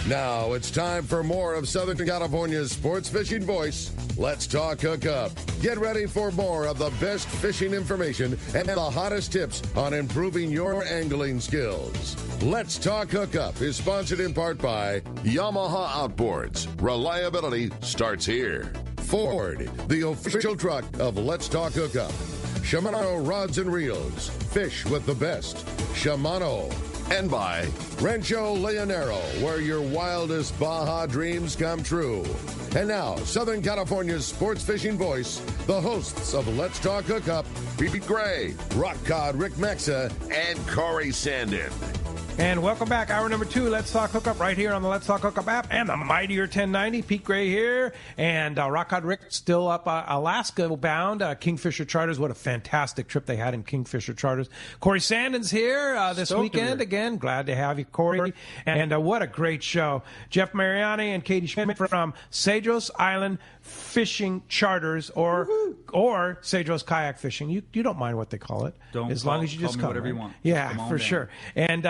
Now it's time for more of Southern California's sports fishing voice. Let's talk Hookup. Get ready for more of the best fishing information and the hottest tips on improving your angling skills. Let's Talk Hookup is sponsored in part by Yamaha Outboards. Reliability starts here. Ford, the official truck of Let's Talk Hookup. Shimano Rods and Reels. Fish with the best. Shimano. And by Rancho Leonero, where your wildest Baja dreams come true. And now, Southern California's sports fishing voice, the hosts of Let's Talk Hookup, Pete Gray, Rock Cod Rick Mexa, and Corey Sandin. And welcome back. Hour number 2, Let's Talk Hookup, right here on the Let's Talk Hookup app and the Mightier 1090. Pete Gray here. And Rock Cod Rick still up Alaska bound. Kingfisher Charters. What a fantastic trip they had in Kingfisher Charters. Corey Sandin's here this weekend again. Glad to have you, Corey. And what a great show. Jeff Mariani and Katie Schmidt from Cedros Island Fishing Charters or Cedros Kayak Fishing. You don't mind what they call it. Long as you just call whatever you want. Yeah, for sure. And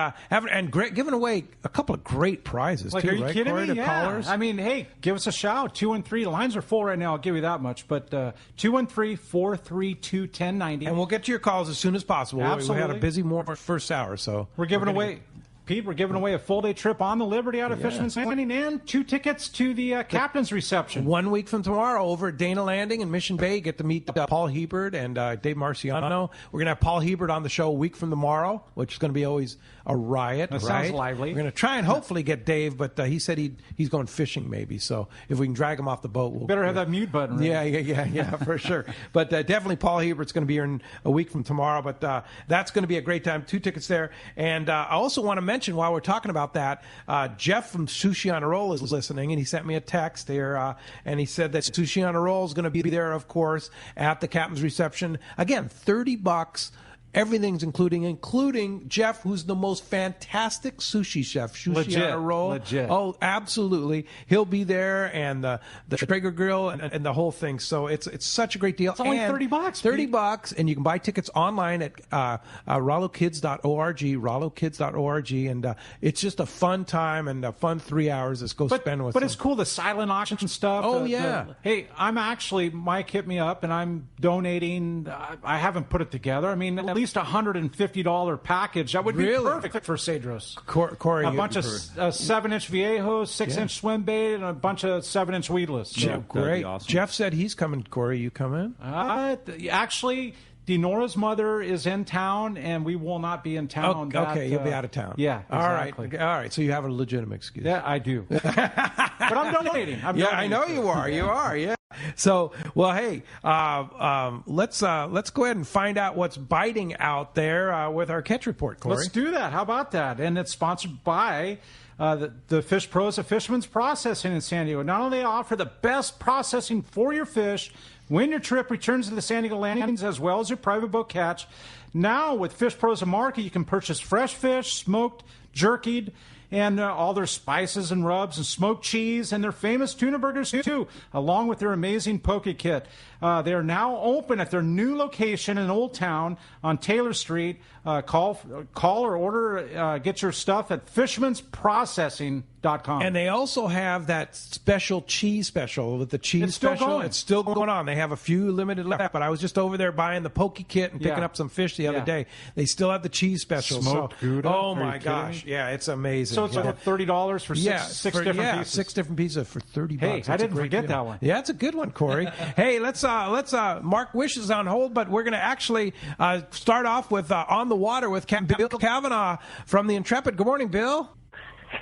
giving away a couple of great prizes, too, are you right, kidding Corey, me? to Yeah. callers? I mean, hey, give us a shout. 213. Lines are full right now. I'll give you that much. But 213-432-1090. And we'll get to your calls as soon as possible. Absolutely. We had a busy first hour, so we're giving away. Pete, we're giving away a full-day trip on the Liberty out of Fisherman's Landing and 2 tickets to the captain's reception. 1 week from tomorrow over at Dana Landing in Mission Bay. Get to meet Paul Hebert and Dave Marciano. We're going to have Paul Hebert on the show a week from tomorrow, which is going to be always a riot. That right? sounds lively. We're going to try and hopefully get Dave, but he said he's going fishing maybe. So if we can drag him off the boat, we'll better have that mute button ready. Yeah, for sure. But definitely Paul Hebert's going to be here in a week from tomorrow. But that's going to be a great time. 2 tickets there. And I also want to mention while we're talking about that, Jeff from Sushi on a Roll is listening, and he sent me a text here, and he said that Sushi on a Roll is going to be there, of course, at the captain's reception. Again, $30. Everything's including Jeff, who's the most fantastic sushi chef. Sushi on a Roll. Legit. Oh, absolutely. He'll be there, and the Traeger grill and the whole thing. So it's such a great deal. It's only $30. $30, and you can buy tickets online at rollokids.org, and it's just a fun time and a fun 3 hours. Let's go spend with But them. it's cool, the silent auction stuff. Oh, yeah. Hey, Mike hit me up, and I'm donating. I haven't put it together. I mean, at least $150 package. That would be perfect for Cedros. Corey, a bunch of 7-inch Viejos, 6-inch swim bait, and a bunch of 7-inch weedless. Yeah, great. Awesome. Jeff said he's coming. Corey, you coming? Actually, Denora's mother is in town, and we will not be in town. Okay, you'll be out of town. Yeah, exactly. All right. So you have a legitimate excuse. Yeah, I do. But I'm donating. I know you are. You are. Yeah. So, well, hey, let's go ahead and find out what's biting out there with our catch report, Corey. Let's do that. How about that? And it's sponsored by the Fish Pros of Fisherman's Processing in San Diego. Not only offer the best processing for your fish when your trip returns to the San Diego landings, as well as your private boat catch. Now, with Fish Pros of Market, you can purchase fresh fish, smoked, jerkied, and all their spices and rubs and smoked cheese and their famous tuna burgers, too, along with their amazing poke kit. They are now open at their new location in Old Town on Taylor Street. Call or order, get your stuff at fishermansprocessing.com. And they also have that special cheese special with the cheese special. It's still going on. They have a few limited left, but I was just over there buying the poke kit and picking up some fish the other day. They still have the cheese special. Smoked Gouda. Oh, my gosh. Yeah, it's amazing. So it's like $30 for six different pieces. 6 different pieces for $30. Hey, I didn't forget that one. Yeah, it's a good one, Corey. Hey, let's Mark Wish is on hold, but we're going to actually start off with On the Water with Bill Kavanaugh from the Intrepid. Good morning, Bill.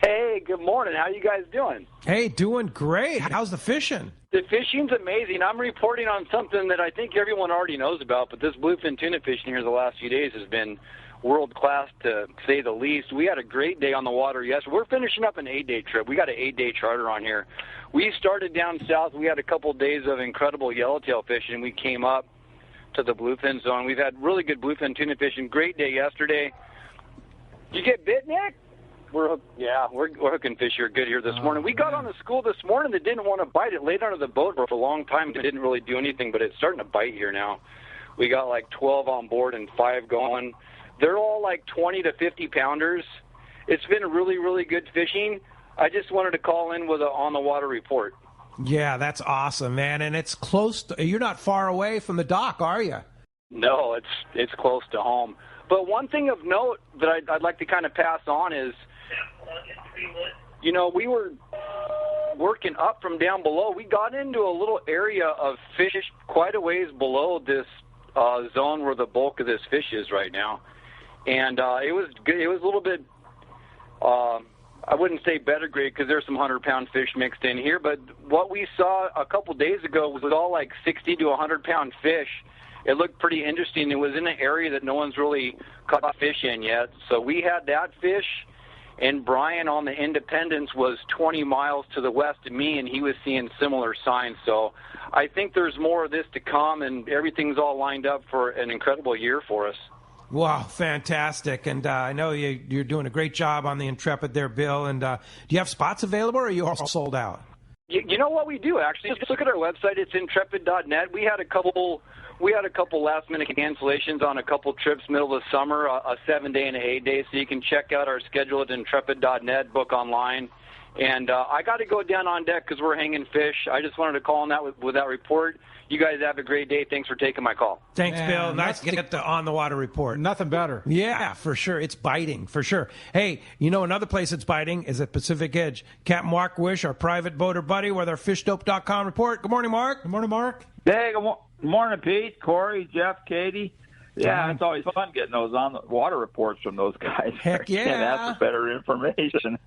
Hey, good morning. How you guys doing? Hey, doing great. How's the fishing? The fishing's amazing. I'm reporting on something that I think everyone already knows about, but this bluefin tuna fishing here the last few days has been world-class, to say the least. We had a great day on the water yesterday. We're finishing up an 8-day trip. We got an 8-day charter on here. We started down south. We had a couple days of incredible yellowtail fishing. We came up to the bluefin zone. We've had really good bluefin tuna fishing. Great day yesterday. Did you get bit, Nick? We're hooking fish here good here this morning. We got on a school this morning that didn't want to bite. It laid under the boat for a long time. It didn't really do anything, but it's starting to bite here now. We got like 12 on board and 5 going. They're all like 20 to 50 pounders. It's been really, really good fishing. I just wanted to call in with a on-the-water report. Yeah, that's awesome, man. And it's close to, you're not far away from the dock, are you? No, it's close to home. But one thing of note that I'd like to kind of pass on is, we were working up from down below. We got into a little area of fish quite a ways below this zone where the bulk of this fish is right now. And it was good. It was a little bit, I wouldn't say better grade because there's some 100-pound fish mixed in here, but what we saw a couple days ago was all like 60 to 100-pound fish. It looked pretty interesting. It was in an area that no one's really caught fish in yet. So we had that fish, and Brian on the Independence was 20 miles to the west of me, and he was seeing similar signs. So I think there's more of this to come, and everything's all lined up for an incredible year for us. Wow, fantastic. And I know you're doing a great job on the Intrepid there, Bill. And do you have spots available, or are you all sold out? You know what we do, actually? Just look at our website. It's intrepid.net. We had a couple last-minute cancellations on a couple trips middle of the summer, a 7-day and an 8-day, so you can check out our schedule at intrepid.net, book online. And I got to go down on deck because we're hanging fish. I just wanted to call on that with that report. You guys have a great day. Thanks for taking my call. Thanks, Bill. Nice to get the on-the-water report. Nothing better. Yeah, for sure. It's biting, for sure. Hey, another place that's biting is at Pacific Edge. Captain Mark Wish, our private boater buddy, with our fishdope.com report. Good morning, Mark. Good morning, Mark. Hey, good morning, Pete, Corey, Jeff, Katie. Yeah, it's always fun getting those on-the-water reports from those guys. Heck yeah. Can't ask for better information.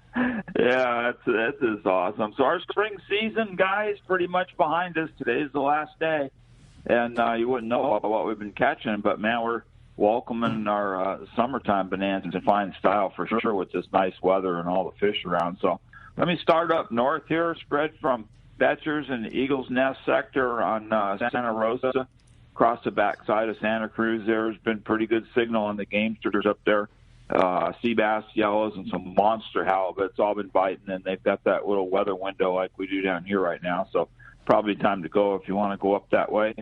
Yeah, that's awesome. So our spring season, guys, pretty much behind us. Today's the last day. And you wouldn't know what we've been catching, but, man, we're welcoming our summertime bonanza in fine style for sure with this nice weather and all the fish around. So let me start up north here, spread from Betchers and the Eagles Nest sector on Santa Rosa. Across the backside of Santa Cruz, there's been pretty good signal on the gamesters up there. Sea bass, yellows, and some monster halibuts all been biting, and they've got that little weather window like we do down here right now. So probably time to go if you want to go up that way.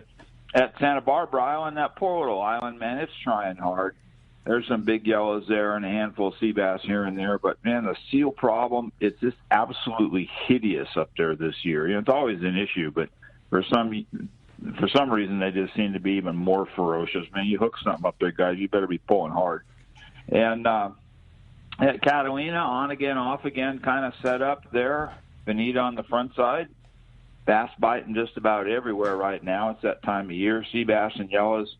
At Santa Barbara Island, that poor little island, man, it's trying hard. There's some big yellows there and a handful of sea bass here and there. But, man, the seal problem, it's just absolutely hideous up there this year. It's always an issue, but for some reason, they just seem to be even more ferocious. Man, you hook something up there, guys, you better be pulling hard. And at Catalina, on again, off again, kind of set up there. Bonita on the front side. Bass biting just about everywhere right now. It's that time of year. Sea bass and yellows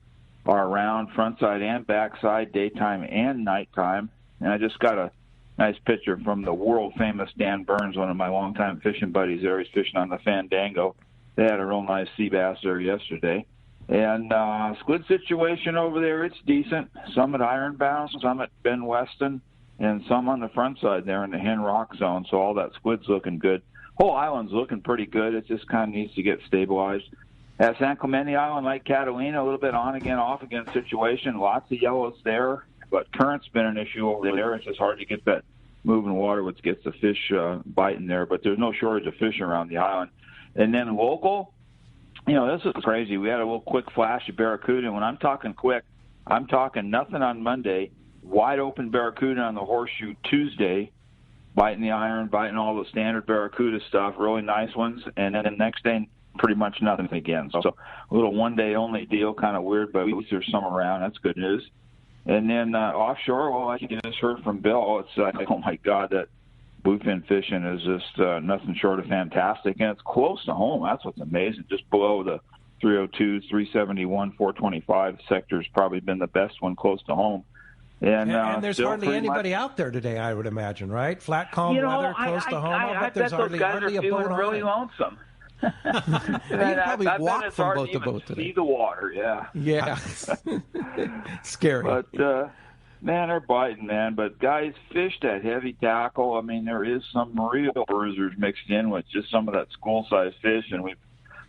are around front side and back side, daytime and nighttime. And I just got a nice picture from the world-famous Dan Burns, one of my longtime fishing buddies there. He's fishing on the Fandango. They had a real nice sea bass there yesterday. And squid situation over there, it's decent. Some at Ironbound, some at Ben Weston, and some on the front side there in the Hen Rock zone. So all that squid's looking good. Whole island's looking pretty good. It just kind of needs to get stabilized. At San Clemente Island, like Catalina, a little bit on again, off again situation. Lots of yellows there, but current's been an issue over there. It's just hard to get that moving water, which gets the fish biting there. But there's no shortage of fish around the island. And then local, this is crazy. We had a little quick flash of barracuda. And when I'm talking quick, I'm talking nothing on Monday, wide open barracuda on the Horseshoe Tuesday, biting the iron, biting all the standard barracuda stuff, really nice ones. And then the next day, pretty much nothing again. So a little one-day-only deal, kind of weird, but at least there's some around. That's good news. And then offshore, well, like you just heard from Bill, it's oh, my God, that bluefin fishing is just nothing short of fantastic. And it's close to home. That's what's amazing. Just below the 302, 371, 425 sector has probably been the best one close to home. And there's hardly anybody out there today, I would imagine, right? Flat, calm weather, close to home. I bet there's hardly a boat on really it. Lonesome. You probably walk from boat to boat today. See the water, yeah. Yeah. Scary. But, man, they're biting, man. But, guys, fish that heavy tackle. I mean, there is some real bruisers mixed in with just some of that school-sized fish, and we've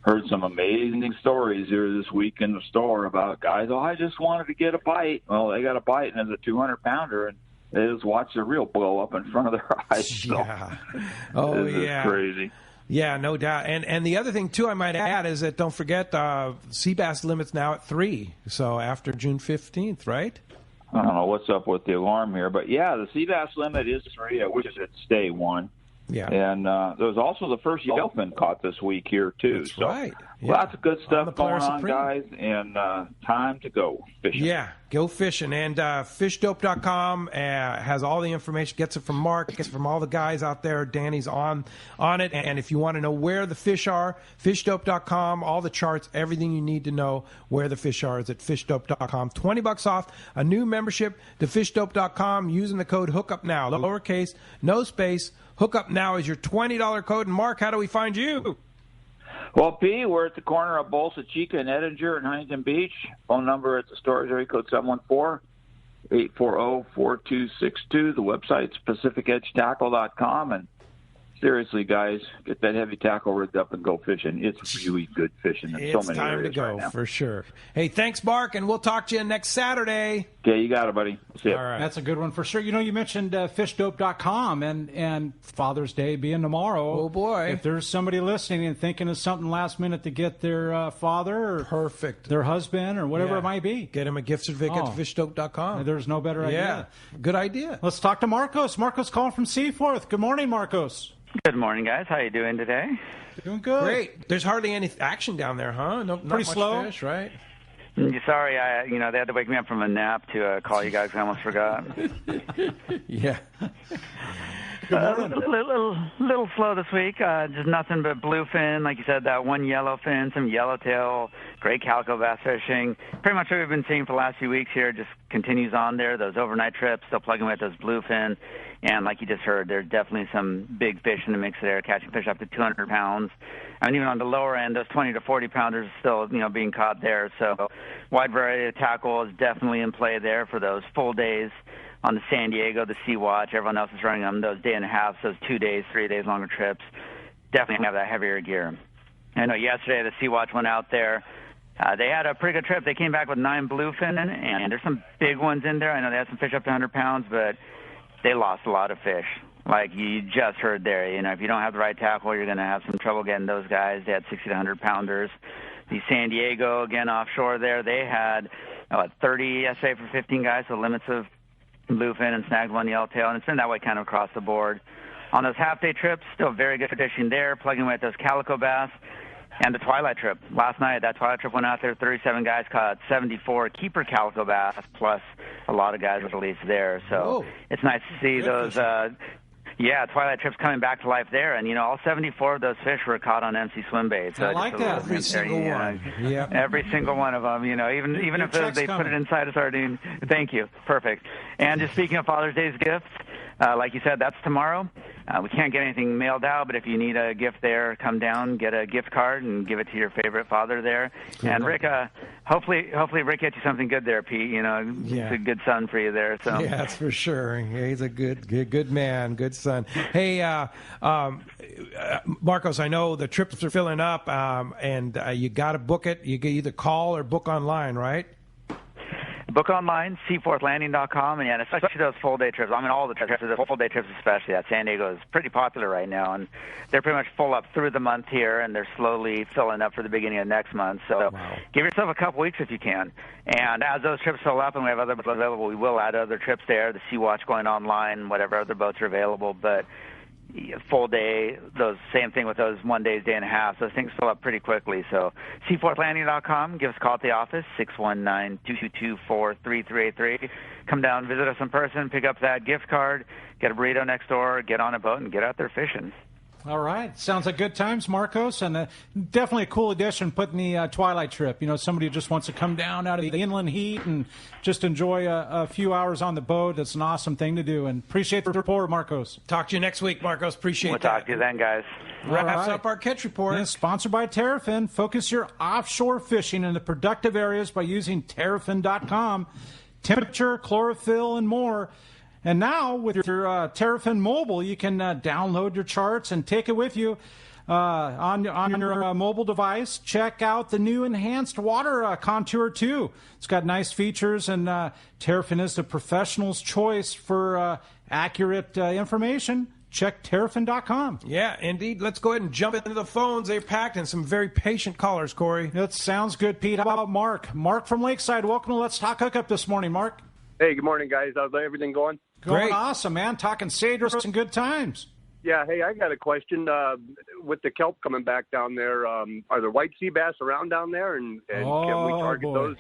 heard some amazing stories here this week in the store about guys, I just wanted to get a bite. Well, they got a bite, and it's a 200-pounder, and they just watch the reel blow up in front of their eyes. So, yeah. Oh, this is crazy. Yeah, no doubt. And the other thing, too, I might add is that don't forget sea bass limit's now at 3, so after June 15th, right? I don't know what's up with the alarm here, but, yeah, the sea bass limit is 3. I wish it'd stay 1. Yeah. And there was also the first yellowfin caught this week here, too. That's right. Yeah. Lots of good stuff going on, Supreme. guys, and time to go fishing. Yeah, go fishing. And fishdope.com has all the information, gets it from Mark, gets it from all the guys out there. Danny's on it. And if you want to know where the fish are, fishdope.com, all the charts, everything you need to know where the fish are is at fishdope.com. $20 off a new membership to fishdope.com using the code Hookup Now. Lowercase, no space. Hookup Now is your $20 code. And Mark, how do we find you? Well, P, we're at the corner of Bolsa Chica and Edinger and Huntington Beach. Phone number at the store is area code 714-840-4262. The website's PacificEdgeTackle.com. And seriously, guys, get that heavy tackle rigged up and go fishing. It's really good fishing in so many areas. It's time to go, right for sure. Hey, thanks, Mark, and we'll talk to you next Saturday. Okay, you got it, buddy. See ya. All right. That's a good one for sure. You mentioned fishdope.com and Father's Day being tomorrow. Oh, boy. If there's somebody listening and thinking of something last minute to get their father or Perfect. their husband or whatever it might be. Get him a gift certificate to fishdope.com. There's no better idea. Yeah, good idea. Let's talk to Marcos. Marcos calling from Seaforth. Good morning, Marcos. Good morning, guys. How you doing today? Doing good. Great. There's hardly any action down there, huh? No, not Pretty much slow. fish, right? Sorry, they had to wake me up from a nap to call you guys. I almost forgot. Yeah. A little slow this week. Just nothing but bluefin, like you said, that one yellowfin, some yellowtail, great calico bass fishing. Pretty much what we've been seeing for the last few weeks here just continues on there. Those overnight trips, still plugging with those bluefin. And like you just heard, there's definitely some big fish in the mix there, catching fish up to 200 pounds. I mean, even on the lower end, those 20 to 40 pounders are still, being caught there. So wide variety of tackle is definitely in play there for those full days on the San Diego, the Sea Watch. Everyone else is running on those day and a half, those 2 days, 3 days longer trips. Definitely have that heavier gear. I know yesterday the Sea Watch went out there. They had a pretty good trip. They came back with 9 bluefin, and there's some big ones in there. I know they had some fish up to 100 pounds, but they lost a lot of fish. Like you just heard there, if you don't have the right tackle, you're going to have some trouble getting those guys. They had 60 to 100 pounders. The San Diego, again, offshore there, they had 30 SA for 15 guys, so limits of bluefin and snagged one yellowtail, and it's been that way kind of across the board. On those half-day trips, still very good fishing there, plugging away at those calico bass. And the twilight trip. Last night, that twilight trip went out there, 37 guys caught 74 keeper calico bass, plus a lot of guys were released there. So it's nice to see those, twilight trips coming back to life there. And, all 74 of those fish were caught on MC swim baits. So I like that. Every single one. Yeah. Every single one of them, even if they put it inside a sardine. Thank you. Perfect. And just speaking of Father's Day's gifts, like you said, that's tomorrow. We can't get anything mailed out, but if you need a gift there, come down, get a gift card, and give it to your favorite father there. Good. And Rick, hopefully Rick gets you something good there, Pete. He's a good son for you there. So yeah, that's for sure. He's a good man, good son. Hey, Marcos, I know the trips are filling up, and you got to book it. You can either call or book online, right? Book online, seaforthlanding.com, and especially those full-day trips. I mean, all the trips, the full-day trips especially. That San Diego is pretty popular right now, and they're pretty much full up through the month here, and they're slowly filling up for the beginning of next month. So give yourself a couple weeks if you can. And as those trips fill up and we have other boats available, we will add other trips there, the Sea Watch going online, whatever other boats are available. But full day, those same thing with those 1 day, day and a half. Those things fill up pretty quickly. So seaforthlanding.com. Give us a call at the office, 619-222-4383. Come down, visit us in person, pick up that gift card, get a burrito next door, get on a boat, and get out there fishing. All right. Sounds like good times, Marcos, and definitely a cool addition putting the twilight trip. Somebody who just wants to come down out of the inland heat and just enjoy a few hours on the boat. It's an awesome thing to do, and appreciate the report, Marcos. Talk to you next week, Marcos. Appreciate We'll talk to you then, guys. Wraps up our catch report. Yeah, sponsored by Terrafin. Focus your offshore fishing in the productive areas by using Terrafin.com. Temperature, chlorophyll, and more. And now, with your Terrafin mobile, you can download your charts and take it with you on your mobile device. Check out the new enhanced water contour, too. It's got nice features, and Terrafin is the professional's choice for accurate information. Check Terrafin.com. Yeah, indeed. Let's go ahead and jump into the phones. They're packed and some very patient callers, Corey. That sounds good, Pete. How about Mark? Mark from Lakeside. Welcome to Let's Talk Hookup this morning, Mark. Hey, good morning, guys. How's everything going? Going awesome, man. Talking Cedros and good times. Yeah, hey, I got a question. With the kelp coming back down there, are there white sea bass around down there, and can we target those?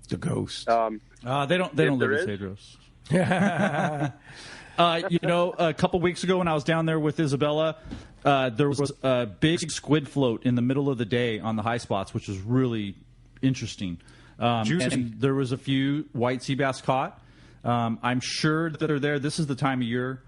The ghost. They don't live in Cedros. A couple weeks ago when I was down there with Isabella, there was a big squid float in the middle of the day on the high spots, which was really interesting. And there was a few white sea bass caught. I'm sure that they're there. This is the time of year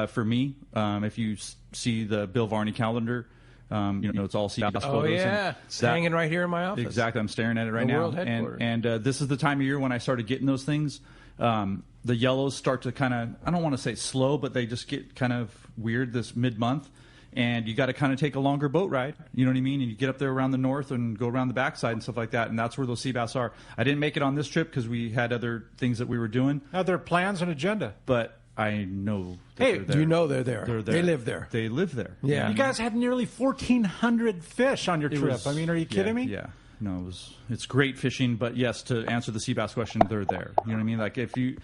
for me. If you see the Bill Varney calendar, it's all sea bass photos. Oh, yeah. It's hanging right here in my office. Exactly. I'm staring at it right now. World headquarters. And this is the time of year when I started getting those things. The yellows start to kind of, I don't want to say slow, but they just get kind of weird this mid-month. And you got to kind of take a longer boat ride, you know what I mean? And you get up there around the north and go around the backside and stuff like that, and that's where those sea bass are. I didn't make it on this trip because we had other things that we were doing. Other plans and agenda. But I know that Hey, they're there. you know they're there. They're there. They live there. They live there. Yeah. You guys had nearly 1,400 fish on your trip. I mean, are you kidding me? Yeah. No, it's great fishing, but yes, to answer the sea bass question, they're there. You know what I mean? Like if you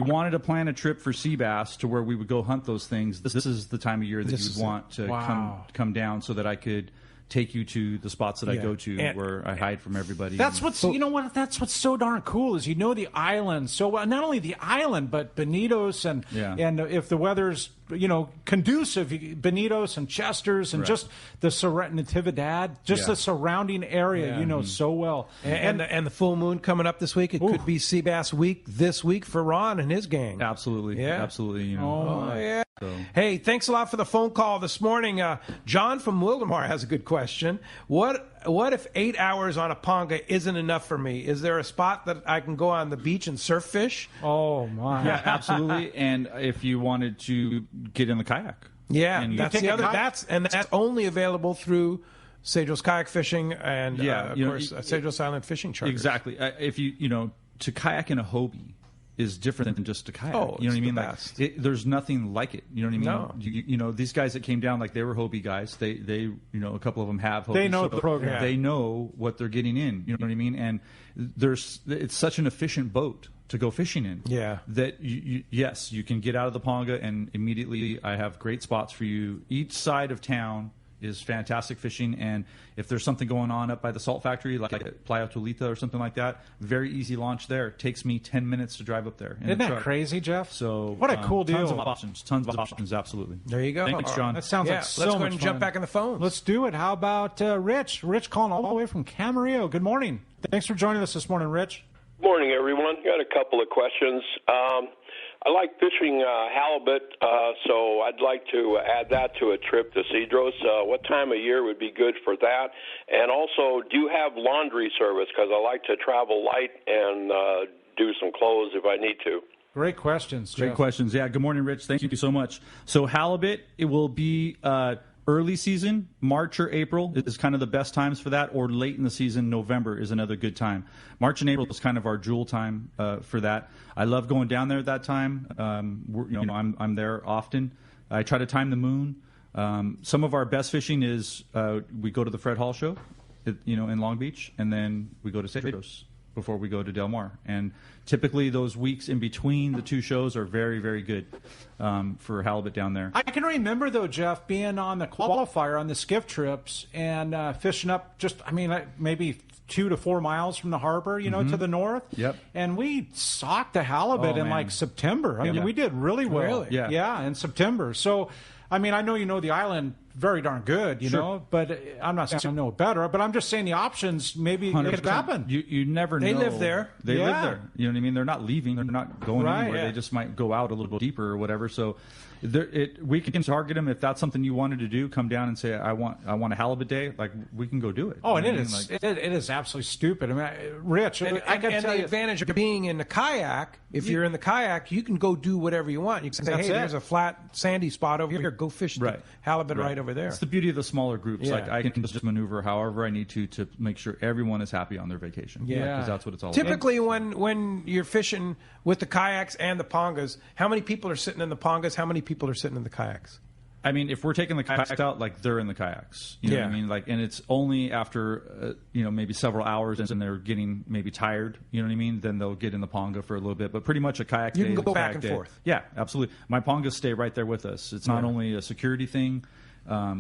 wanted to plan a trip for sea bass to where we would go hunt those things, this is the time of year that you would want to come down so that I could take you to the spots that I go to where I hide from everybody. That's what's so darn cool is the island so well. Not only the island, but Bonitos and if the weather's conducive, Bonitos and Chester's and just the Natividad, the surrounding area, so well. And the full moon coming up this week. It could be Sea Bass Week this week for Ron and his gang. Absolutely. Yeah. Absolutely. Oh, yeah. So. Hey, thanks a lot for the phone call this morning. John from Wildomar has a good question. What if 8 hours on a ponga isn't enough for me? Is there a spot that I can go on the beach and surf fish? Oh, my. Yeah, absolutely. And if you wanted to get in the kayak. Yeah, and that's the other. That's only available through Cedros Kayak Fishing and, of course, Cedros Island Fishing Charters. Exactly. If to kayak in a Hobie is different than just a kayak. Oh, you know what I mean? Best. Like there's nothing like it. You know what I mean? No. These guys that came down, like they were Hobie guys. They a couple of them have Hobie. They know the program. They know what they're getting in. You know what I mean? And it's such an efficient boat to go fishing in. Yeah. That yes, you can get out of the ponga and immediately I have great spots for you. Each side of town is fantastic fishing, and if there's something going on up by the salt factory, like at Playa Tolita or something like that, very easy launch there. It takes me 10 minutes to drive up there. Isn't that crazy, Jeff? So what a cool deal. Tons of options, absolutely. There you go. Thanks, John. That sounds like so let's go much ahead and fun. jump back in the phone. Let's do it. How about Rich? Rich calling all the way from Camarillo. Good morning. Thanks for joining us this morning, Rich. Morning, everyone. Got a couple of questions. I like fishing halibut, so I'd like to add that to a trip to Cedros. What time of year would be good for that? And also, do you have laundry service? Because I like to travel light and do some clothes if I need to. Great questions, Jeff. Great questions. Yeah, good morning, Rich. Thank you so much. So halibut, it will be early season, March or April is kind of the best times for that, or late in the season, November is another good time. March and April is kind of our jewel time for that. I love going down there at that time. I'm there often. I try to time the moon. Some of our best fishing is we go to the Fred Hall show, in Long Beach, and then we go to Cedros before we go to Del Mar. And typically those weeks in between the two shows are very, very good for halibut down there. I can remember, though, Jeff, being on the qualifier on the skiff trips and fishing up maybe 2 to 4 miles from the harbor, to the north. Yep. And we socked the halibut in like September. I mean, we did really well. Really? Yeah, in September. So, I mean, I know you know the island very darn good, you know, but I'm not saying I know it better, but I'm just saying the options maybe could happen. You never know. They live there. They live there. You know what I mean? They're not leaving. They're not going anywhere. Yeah. They just might go out a little bit deeper or whatever. So we can target them. If that's something you wanted to do, come down and say, I want a halibut day. Like, we can go do it. Oh, and it is absolutely stupid. I mean, Rich, I got to tell you. The advantage of being in the kayak, if you're in the kayak, you can go do whatever you want. You can say, hey, there's a flat, sandy spot over here. Go fish the halibut right over there. It's the beauty of the smaller groups. Yeah. Like, I can just maneuver however I need to make sure everyone is happy on their vacation. Yeah. Because that's what it's all Typically, when you're fishing with the kayaks and the pongas, how many people are sitting in the pongas? How many people are sitting in the kayaks? I mean, if we're taking the kayaks out, like they're in the kayaks. You know what I mean? Like, and it's only after maybe several hours and they're getting maybe tired. You know what I mean? Then they'll get in the ponga for a little bit. But pretty much a kayak day. You can go back and day. forth. Yeah, absolutely. My pongas stay right there with us. It's not only a security thing.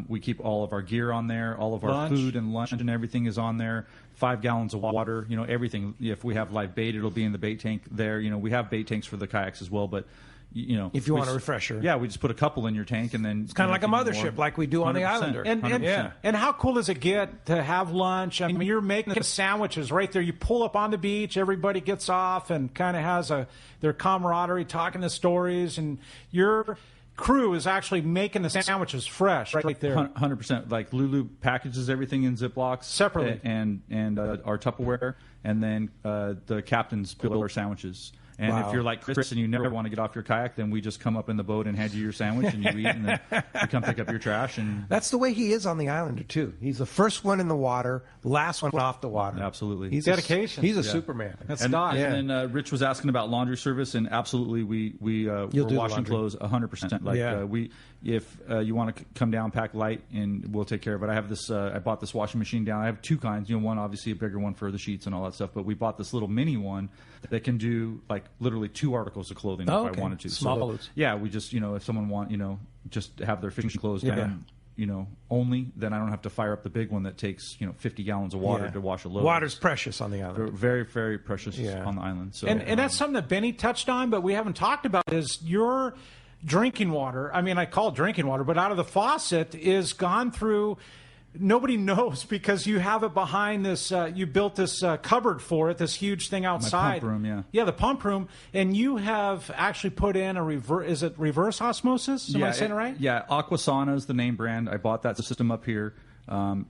We keep all of our gear on there. All of our food and lunch and everything is on there. 5 gallons of water. Everything. If we have live bait, it'll be in the bait tank there. We have bait tanks for the kayaks as well, but. If you want a refresher. Yeah, we just put a couple in your tank, and then... It's kind of like a mothership, like we do on the Islander. And how cool does it get to have lunch? I mean, you're making sandwiches right there. You pull up on the beach, everybody gets off and kind of has their camaraderie, talking the stories, and your crew is actually making the sandwiches fresh right there. 100%. Like Lulu packages everything in Ziplocs. Separately. And our Tupperware, and then the captains build our sandwiches. And if you're like Chris and you never want to get off your kayak, then we just come up in the boat and hand you your sandwich and you eat, and then we come pick up your trash. And that's the way he is on the Islander too. He's the first one in the water, last one off the water. Absolutely, he's dedication. He's a Superman. That's not. And then Rich was asking about laundry service, and absolutely, we're washing clothes 100%. Like if you want to come down, pack light, and we'll take care of it. I have this. I bought this washing machine down. I have 2 kinds. One obviously a bigger one for the sheets and all that stuff, but we bought this little mini one that can do like literally 2 articles of clothing if I wanted to. Small loads. Yeah, we just if someone just have their fishing clothes down. Only then I don't have to fire up the big one that takes 50 gallons of water to wash a load. Water's precious on the island. Very, very precious on the island. So and that's something that Benny touched on, but we haven't talked about is your drinking water. I mean, I call it drinking water, but out of the faucet is gone through. Nobody knows because you have it behind this. You built this cupboard for it, this huge thing outside. My pump room, yeah, the pump room, and you have actually put in a reverse. Is it reverse osmosis? Am I saying it right? Yeah, Aquasana is the name brand. I bought that system up here.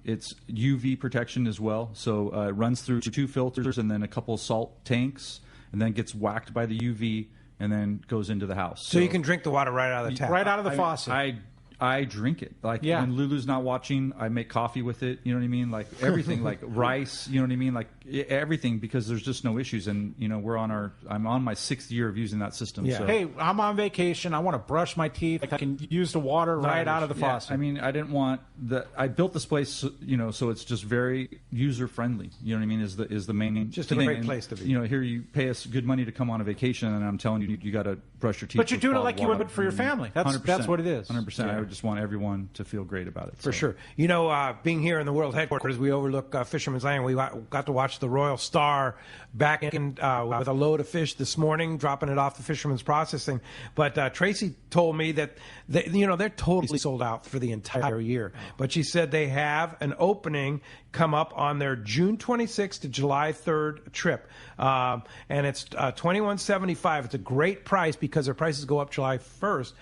It's UV protection as well, so it runs through 2 filters and then a couple salt tanks, and then gets whacked by the UV and then goes into the house. So you can drink the water right out of the tap, right out of the faucet. I drink it. Like when Lulu's not watching, I make coffee with it. You know what I mean? Like everything, like rice. You know what I mean? Like everything, because there's just no issues. And I'm on my 6th year of using that system. Yeah. So. Hey, I'm on vacation. I want to brush my teeth. I can use the water right out of the faucet. I mean, I didn't want I built this place, so it's just very user friendly. You know what I mean? Is the main just a great place to be. Here you pay us good money to come on a vacation, and I'm telling you got to brush your teeth. But you're doing it like you would for your family. That's what it is. 100%. I would just want everyone to feel great about it. For sure. Being here in the world headquarters, we overlook Fisherman's Land. We got to watch the Royal Star back in with a load of fish this morning, dropping it off the Fisherman's Processing. But Tracy told me that they're totally sold out for the entire year. But she said they have an opening come up on their June 26th to July 3rd trip. And it's $21.75. It's a great price because their prices go up July 1st.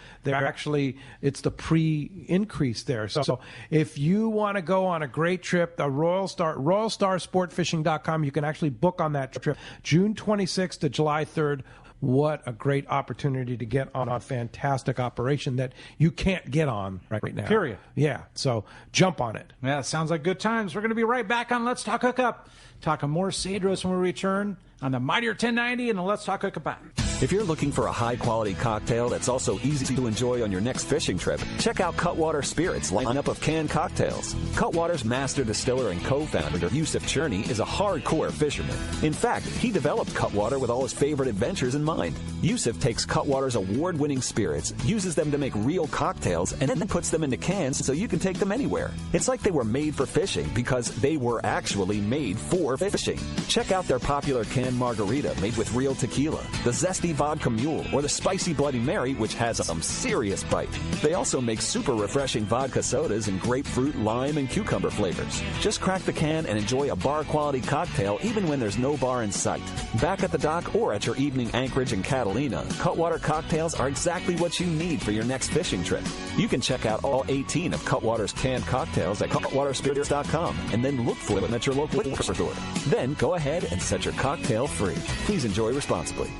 It's the pre-increase there. So if you want to go on a great trip, the RoyalStarSportfishing.com, you can actually book on that trip June 26th to July 3rd. What a great opportunity to get on a fantastic operation that you can't get on right now. Period. Yeah, so jump on it. Yeah, sounds like good times. We're going to be right back on Let's Talk Hookup. Talking more Cedros when we return on the Mightier 1090 and the Let's Talk Hookup app. If you're looking for a high-quality cocktail that's also easy to enjoy on your next fishing trip, check out Cutwater Spirits' lineup of canned cocktails. Cutwater's master distiller and co-founder, Yusuf Cherney, is a hardcore fisherman. In fact, he developed Cutwater with all his favorite adventures in mind. Yusuf takes Cutwater's award-winning spirits, uses them to make real cocktails, and then puts them into cans so you can take them anywhere. It's like they were made for fishing because they were actually made for fishing. Check out their popular canned margarita made with real tequila, the zesty vodka mule, or the spicy Bloody Mary, which has some serious bite. They also make super refreshing vodka sodas in grapefruit, lime, and cucumber flavors. Just crack the can and enjoy a bar-quality cocktail even when there's no bar in sight. Back at the dock or at your evening anchorage in Catalina, Cutwater cocktails are exactly what you need for your next fishing trip. You can check out all 18 of Cutwater's canned cocktails at cutwaterspirits.com and then look for them at your local liquor store. Then go ahead and set your cocktail free. Please enjoy responsibly.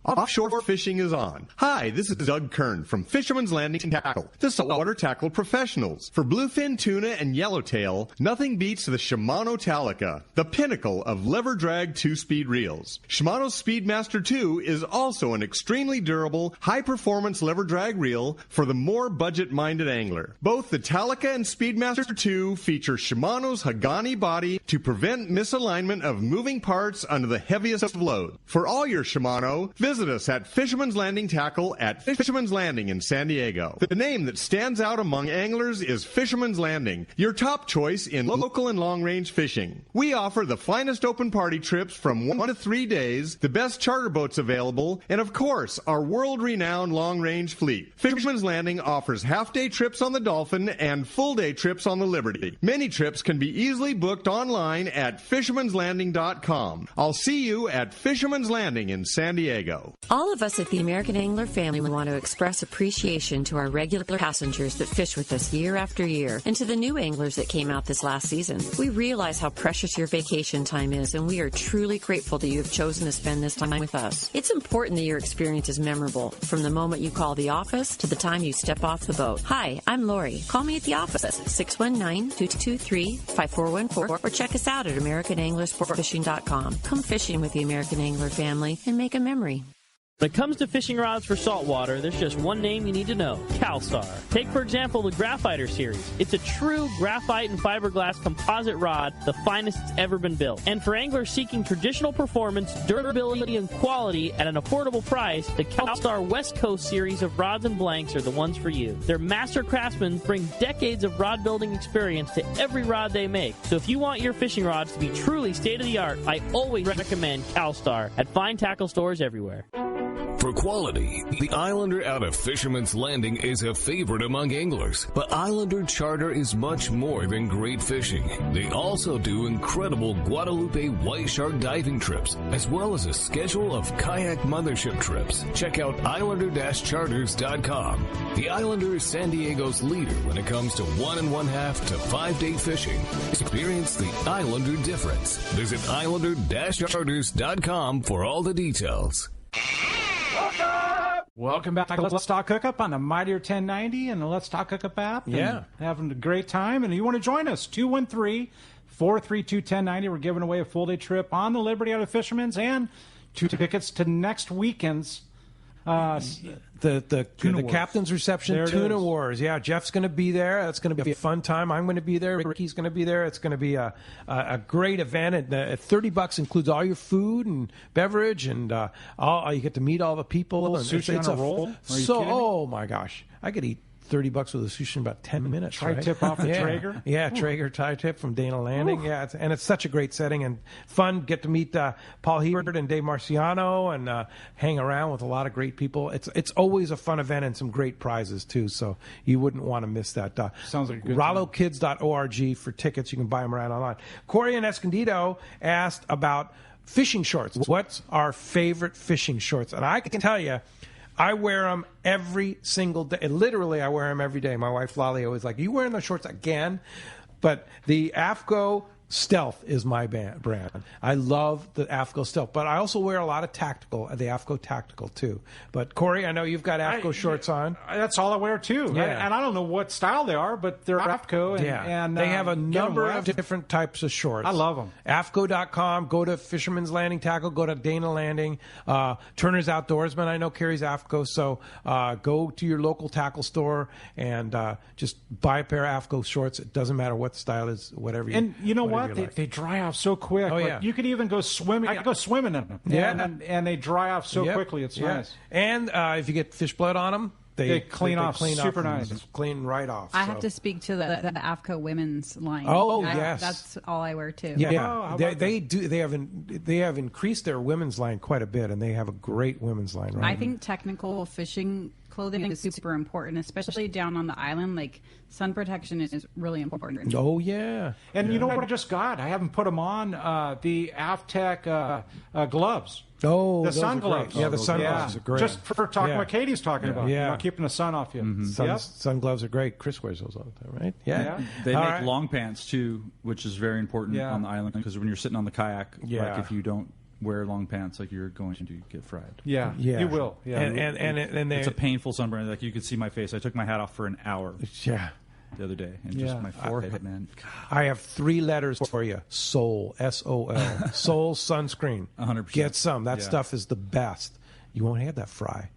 Offshore fishing is on. Hi, this is Doug Kern from Fisherman's Landing Tackle, the saltwater tackle professionals. For bluefin tuna and yellowtail, nothing beats the Shimano Talica, the pinnacle of lever drag 2-speed reels. Shimano's Speedmaster 2 is also an extremely durable, high-performance lever drag reel for the more budget-minded angler. Both the Talica and Speedmaster 2 feature Shimano's Hagani body to prevent misalignment of moving parts under the heaviest of load. For all your Shimano, visit us at Fisherman's Landing Tackle at Fisherman's Landing in San Diego. The name that stands out among anglers is Fisherman's Landing, your top choice in local and long-range fishing. We offer the finest open party trips from 1 to 3 days, the best charter boats available, and of course, our world-renowned long-range fleet. Fisherman's Landing offers half-day trips on the Dolphin and full-day trips on the Liberty. Many trips can be easily booked online at fishermanslanding.com. I'll see you at Fisherman's Landing in San Diego. All of us at the American Angler family want to express appreciation to our regular passengers that fish with us year after year, and to the new anglers that came out this last season. We realize how precious your vacation time is, and we are truly grateful that you have chosen to spend this time with us. It's important that your experience is memorable, from the moment you call the office to the time you step off the boat. Hi, I'm Lori. Call me at the office, 619-223-5414, or check us out at AmericanAnglerSportFishing.com. Come fishing with the American Angler family and make a memory. When it comes to fishing rods for saltwater, there's just one name you need to know, CalStar. Take, for example, the Graphiter series. It's a true graphite and fiberglass composite rod, the finest it's ever been built. And for anglers seeking traditional performance, durability, and quality at an affordable price, the CalStar West Coast series of rods and blanks are the ones for you. Their master craftsmen bring decades of rod building experience to every rod they make. So if you want your fishing rods to be truly state-of-the-art, I always recommend CalStar at fine tackle stores everywhere. For quality, the Islander out of Fisherman's Landing is a favorite among anglers. But Islander Charter is much more than great fishing. They also do incredible Guadalupe white shark diving trips, as well as a schedule of kayak mothership trips. Check out Islander-Charters.com. The Islander is San Diego's leader when it comes to 1 1/2 to 5-day fishing. Experience the Islander difference. Visit Islander-Charters.com for all the details. Welcome back to Let's Talk Hookup on the Mightier 1090 and the Let's Talk Hookup app. Yeah. Having a great time. And you want to join us, 213-432-1090. We're giving away a full-day trip on the Liberty out of Fisherman's and 2 tickets to next weekend's the captain's reception, Tuna Wars. Yeah, Jeff's going to be there. That's going to be a fun time. I'm going to be there. Ricky's going to be there. It's going to be a great event. And $30 includes all your food and beverage, and you get to meet all the people. And sushi on a roll. Oh my gosh, I could eat $30 with a sushi in about 10 minutes. Tri-tip off the Traeger? Yeah, Traeger tri-tip from Dana Landing. Ooh. Yeah, it's such a great setting and fun. Get to meet Paul Hebert and Dave Marciano and hang around with a lot of great people. It's always a fun event and some great prizes, too, so you wouldn't want to miss that. Sounds like a good RolloKids.org for tickets. You can buy them right online. Corey in Escondido asked about fishing shorts. What's our favorite fishing shorts? And I can tell you, I wear them every single day. Literally, I wear them every day. My wife, Lolly, always like, "Are you wearing those shorts again?" But the AFCO Stealth is my brand. I love the AFCO Stealth. But I also wear a lot of tactical, the AFCO Tactical, too. But, Corey, I know you've got AFCO shorts on. That's all I wear, too. Yeah. And I don't know what style they are, but they're AFCO. And they have a number of different types of shorts. I love them. AFCO.com. Go to Fisherman's Landing Tackle. Go to Dana Landing. Turner's Outdoorsman, I know, carries AFCO. So go to your local tackle store and just buy a pair of AFCO shorts. It doesn't matter what the style is, whatever you And you know what? Like. They dry off so quick. Oh, yeah. You could even go swimming. I could go swimming in them. Yeah. And they dry off so quickly. It's nice. And if you get fish blood on them, they clean off super nice. Clean right off. I have to speak to the AFCO women's line. Oh, yes. That's all I wear, too. Yeah. They do. They have increased their women's line quite a bit, and they have a great women's line. Right? I think technical fishing clothing is super important, especially down on the island. Like, sun protection is really important. Oh, yeah. And you know what I just got? I haven't put them on, the AFTEC gloves. Oh, the sun gloves. Yeah, the sun gloves are great. Just for talking what Katie's talking about. Yeah. You know, keeping the sun off you. Mm-hmm. Sun gloves are great. Chris wears those all the time, right? Yeah. They make long pants, too, which is very important on the island because when you're sitting on the kayak, like if you don't wear long pants, like you're going to get fried. Yeah, you will. Yeah, and it's a painful sunburn. Like you could see my face. I took my hat off for an hour. Yeah. The other day, and just my forehead, man. I have 3 letters for you. Sol, S-O-L. Sol sunscreen. 100%. Get some. That stuff is the best. You won't have that fry.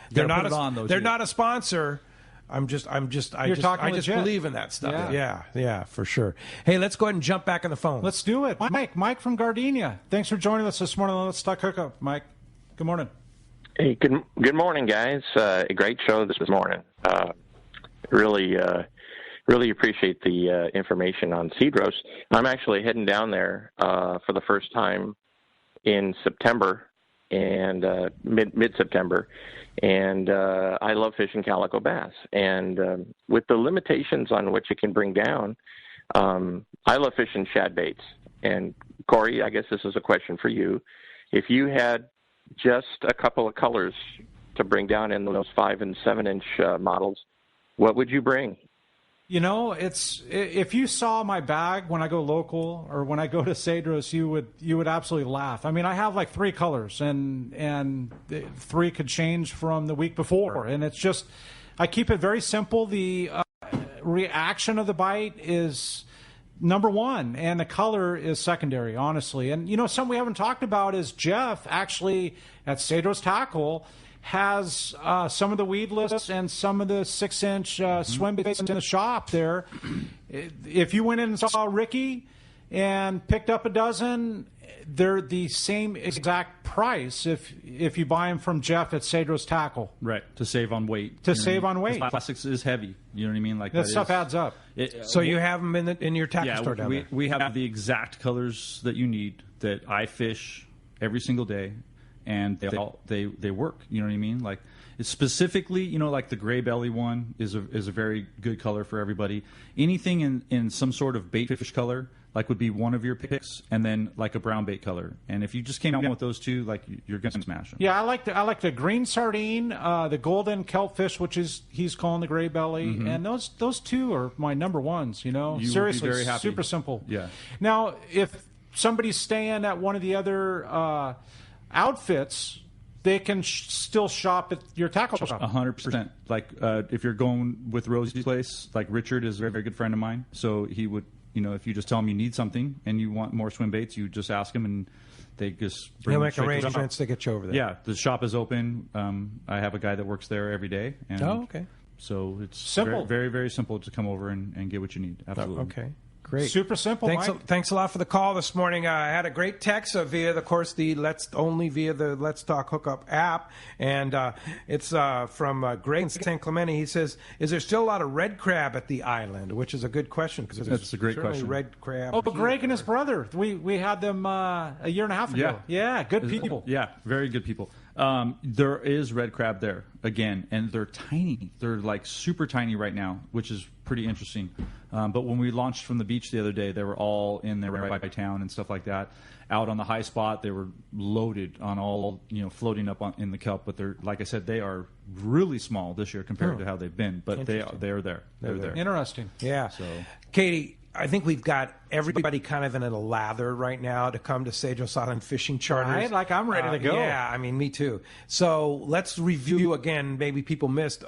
They're not a sponsor. I just believe in that stuff. Yeah, for sure. Hey, let's go ahead and jump back on the phone. Let's do it. Mike from Gardenia. Thanks for joining us this morning on Let's Talk Hookup. Mike, good morning. Hey, good morning, guys. A great show this morning. Really appreciate the information on Cedros. I'm actually heading down there for the first time in September and mid-September, and I love fishing calico bass. And with the limitations on what you can bring down, I love fishing shad baits. And Corey, I guess this is a question for you. If you had just a couple of colors to bring down in those 5 and 7 inch models, what would you bring? You know, if you saw my bag when I go local or when I go to Cedros, you would absolutely laugh. I mean, I have like 3 colors, and 3 could change from the week before, and it's just I keep it very simple. The reaction of the bite is number one, and the color is secondary, honestly. And you know, something we haven't talked about is Jeff actually at Cedros Tackle has some of the weedless and some of the 6-inch swim baits in the shop there. If you went in and saw Ricky and picked up a dozen, they're the same exact price if you buy them from Jeff at Cedros Tackle. Right, to save on weight. On weight. Plastics is heavy. You know what I mean? Like that stuff adds up. So you have them in your tackle store down there? We have the exact colors that you need that I fish every single day. And they work, you know what I mean? Like it's specifically, you know, like the gray belly one is a very good color for everybody. Anything in some sort of bait fish color, like would be one of your picks, and then like a brown bait color. And if you just came out with those 2, like you're gonna smash them. Yeah, I like the green sardine, the golden kelpfish, which is he's calling the gray belly, and those 2 are my number ones. You know, seriously, very happy. Super simple. Yeah. Now, if somebody's staying at one of the other outfits, they can still shop at your tackle shop. 100%. Like if you're going with Rosie's place, like Richard is a very, very good friend of mine, so he would, you know, if you just tell him you need something and you want more swim baits, you just ask him and they just bring. He'll make arrangements to get you over there. Yeah, the shop is open. I have a guy that works there every day. And okay. So it's simple, very, very, very simple to come over and get what you need. Absolutely. Okay. Great. Super simple, Mike. Thanks a lot for the call this morning. I had a great text via the Let's Talk Hookup app, and it's from Greg in San Clemente. He says, "Is there still a lot of red crab at the island?" Which is a good question because that's a great question. Red crab. Oh, but Greg and his brother, we had them a year and a half ago. Yeah, good people. Yeah, very good people. There is red crab there again, and they're tiny. They're like super tiny right now, which is pretty interesting. But when we launched from the beach the other day, they were all in there right by town and stuff like that. Out on the high spot, they were loaded on all, you know, floating up in the kelp. But they're, like I said, they are really small this year compared to how they've been. But they are there. They're there. Interesting. Yeah. So, Katie, I think we've got everybody kind of in a lather right now to come to Cedros Island fishing charters. Right, like I'm ready to go. Yeah, I mean, me too. So let's review again. Maybe people missed.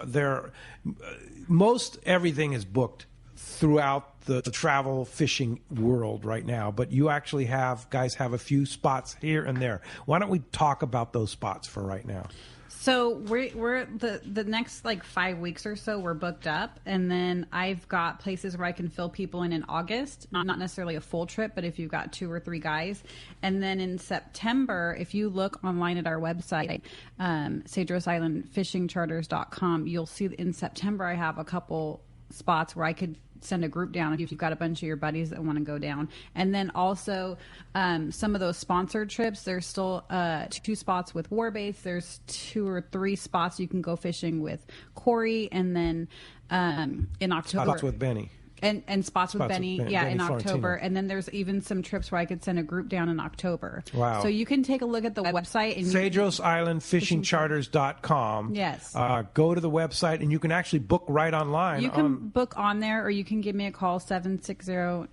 Most everything is booked throughout the travel fishing world right now, but you actually have a few spots here and there. Why don't we talk about those spots for right now? So we're the next like 5 weeks or so we're booked up, and then I've got places where I can fill people in August, not necessarily a full trip, but if you've got 2 or 3 guys. And then in September, if you look online at our website, CedrosIslandFishingCharters.com, you'll see in September I have a couple spots where I could send a group down if you've got a bunch of your buddies that want to go down. And then also some of those sponsored trips, there's still 2 spots with Warbaits. There's 2 or 3 spots you can go fishing with Corey, and then in October spots with Benny. And spots with Benny, Benny in Florentino. October. And then there's even some trips where I could send a group down in October. Wow. So you can take a look at the website. And CedrosIslandFishingCharters.com. Yes. Go to the website, and you can actually book right online. You can book on there, or you can give me a call, 760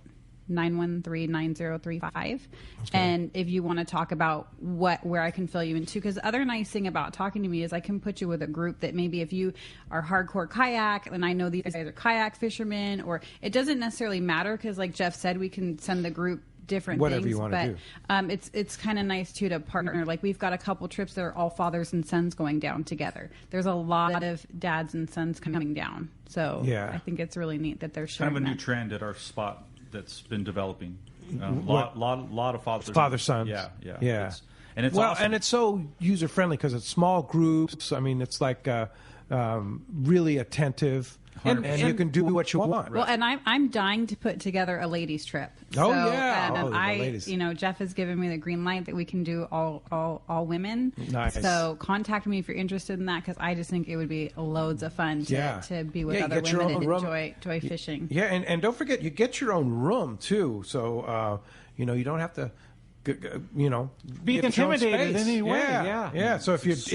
913-9035. And if you want to talk about where I can fill you into, because the other nice thing about talking to me is I can put you with a group that maybe if you are hardcore kayak, and I know these guys are kayak fishermen, or it doesn't necessarily matter, because like Jeff said, we can send the group different whatever things, you want to do. It's kind of nice too to partner. Like we've got a couple trips that are all fathers and sons going down together. There's a lot of dads and sons coming down, so I think it's really neat that they're showing kind of a new that. trend at our spot that's been developing. Lot of father sons. Yeah. And it's awesome. And it's so user friendly because it's small groups. I mean, it's like really attentive. And you can do what you want. Well, and I'm dying to put together a ladies trip. Oh, so, yeah. And the ladies. Jeff has given me the green light that we can do all women. Nice. So contact me if you're interested in that, because I just think it would be loads of fun to be with other women and enjoy fishing. Yeah, and don't forget, you get your own room too. So you don't have to. Be intimidated in any way. Yeah. So if it's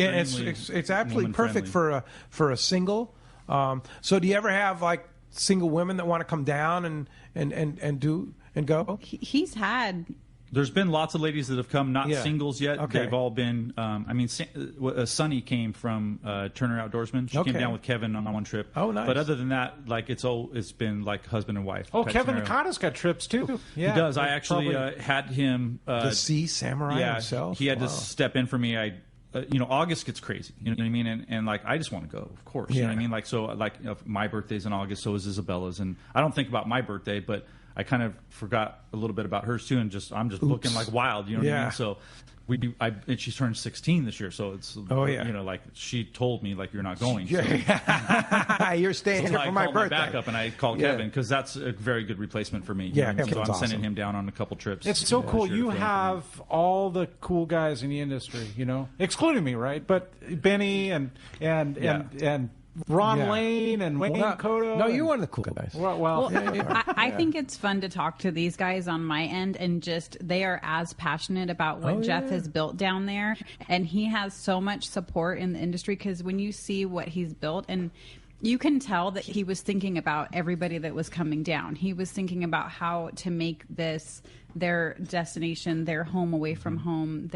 absolutely perfect for a single. So do you ever have like single women that want to come down and go? He's had. There's been lots of ladies that have come, not singles yet. Okay. They've all been. Sunny came from Turner Outdoorsman. She came down with Kevin on one trip. Oh, nice. But other than that, like it's been like husband and wife. Oh, Kevin Nakata's got trips too. Yeah, he does. I actually had him. The Sea Samurai himself. He had to step in for me. August gets crazy. You know what I mean? And like, I just want to go, of course. You know what I mean? Like, so like my birthday's in August, so is Isabella's. And I don't think about my birthday, but I kind of forgot a little bit about hers too. And I'm just looking like wild, you know what I mean? So and she's turned 16 this year. So it's, like she told me like, you're not going. So. You're staying here for my birthday. I backup and I called Kevin because that's a very good replacement for me. Yeah. So I'm sending him down on a couple trips. It's so cool. You have all the cool guys in the industry, excluding me, right? But Benny and Ron Lane and Wayne Cotto. No, you're one of the cool guys. Well, I think it's fun to talk to these guys on my end, and just they are as passionate about what Jeff has built down there, and he has so much support in the industry, because when you see what he's built, and you can tell that he was thinking about everybody that was coming down. He was thinking about how to make this their destination, their home away from home.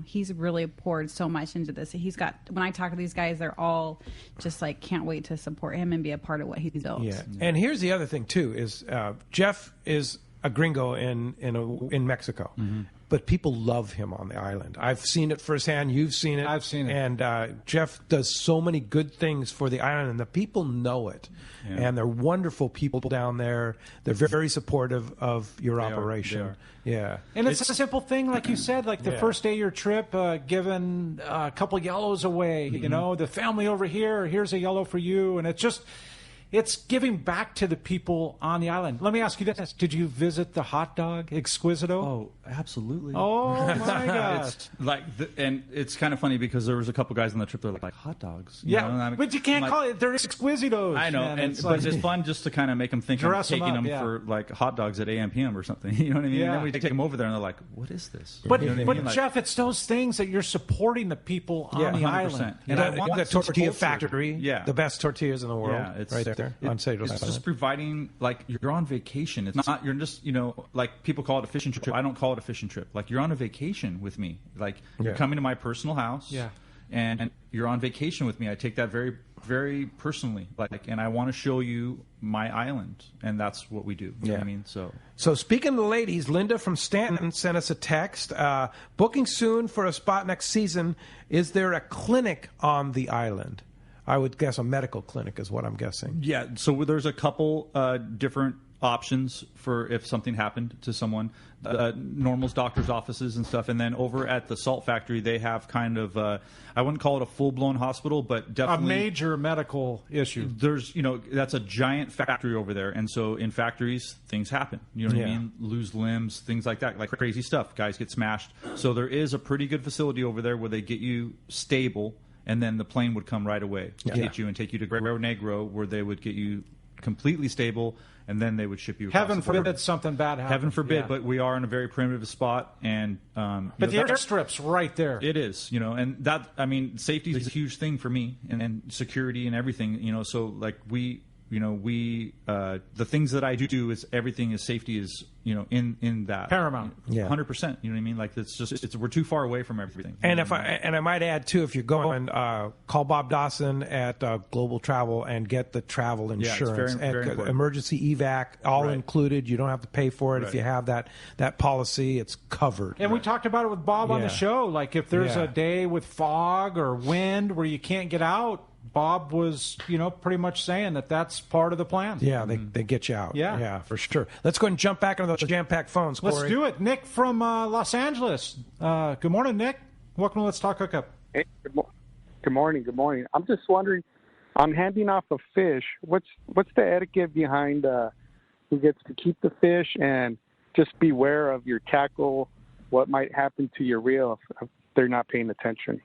He's really poured so much into this. When I talk to these guys, they're all just like, can't wait to support him and be a part of what he's built. Yeah. And here's the other thing too, is Jeff is a gringo in Mexico. Mm-hmm. But people love him on the island. I've seen it firsthand. You've seen it. I've seen it. And Jeff does so many good things for the island, and the people know it. Yeah. And they're wonderful people down there. They're very supportive of your operation. They are. Yeah. And it's a simple thing, like you said, like the first day of your trip, giving a couple yellows away. Mm-hmm. The family over here, here's a yellow for you. And it's giving back to the people on the island. Let me ask you this. Did you visit the hot dog Exquisito? Oh, absolutely. Oh, my gosh. And it's kind of funny because there was a couple guys on the trip that were like, hot dogs? But you can't call it. They're Exquisitos. I know. But it's fun just to kind of make them think I'm taking them for like hot dogs at AM PM or something. You know what I mean? Yeah. And then we take them over there and they're like, what is this? But Jeff, it's those things that you're supporting the people on the 100%. island. And the tortilla factory, the best tortillas in the world, it's right there on Cedros. It's just providing, like, you're on vacation. It's not, you're just, like people call it a fishing trip. I don't call it a fishing trip. Like, you're on a vacation with me. Like, you're coming to my personal house. Yeah. And you're on vacation with me. I take that very, very personally. And I want to show you my island. And that's what we do. You know what I mean? So speaking of the ladies, Linda from Stanton sent us a text. Booking soon for a spot next season. Is there a clinic on the island? I would guess a medical clinic is what I'm guessing. Yeah, so there's a couple different options for if something happened to someone. Normal's doctor's offices and stuff. And then over at the salt factory, they have kind of, I wouldn't call it a full-blown hospital, but definitely... a major medical issue. There's, that's a giant factory over there. And so in factories, things happen. You know what I mean? Lose limbs, things like that, like crazy stuff. Guys get smashed. So there is a pretty good facility over there where they get you stable, and then the plane would come right away to get you and take you to Guerrero Negro, where they would get you completely stable, and then they would ship you across Heaven the border. forbid something bad happens. Heaven forbid, but we are in a very primitive spot. And but the airstrip's right there. It is, and that, safety is a huge thing for me, and security and everything, so like we we the things that I do is everything is safety is in that paramount. Yeah, 100%. You know what I mean? Like we're too far away from everything. And I might add too, if you're going, call Bob Dawson at Global Travel and get the travel insurance. Very important. Emergency evac, all included. You don't have to pay for it if you have that policy. It's covered. And we talked about it with Bob on the show. Like if there's a day with fog or wind where you can't get out, Bob was, pretty much saying that's part of the plan. Yeah, they get you out. Yeah, for sure. Let's go ahead and jump back into those jam-packed phones, Corey. Let's do it. Nick from Los Angeles. Good morning, Nick. Welcome to Let's Talk Hookup. Hey, good morning. I'm just wondering, I'm handing off a fish. What's the etiquette behind who gets to keep the fish, and just beware of your tackle, what might happen to your reel if they're not paying attention.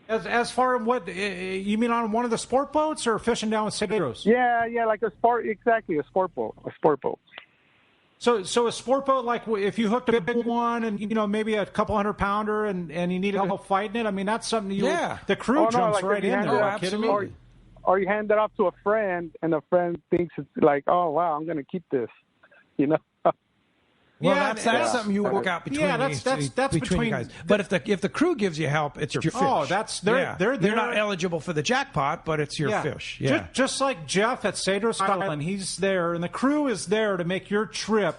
As far as what you mean on one of the sport boats or fishing down with Cedros? Yeah, like a sport boat. So a sport boat, like if you hooked a big one and maybe a couple 100-pounder and you needed help fighting it, I mean that's something the crew jumps right in there. Are you kidding me? Or you hand it off to a friend and a friend thinks it's like, oh wow, I'm going to keep this, Well, that's something you work out between between you guys. But if the crew gives you help, it's your fish. Oh, they're not eligible for the jackpot, but it's your fish. Yeah, just like Jeff at Cedros Island, he's there, and the crew is there to make your trip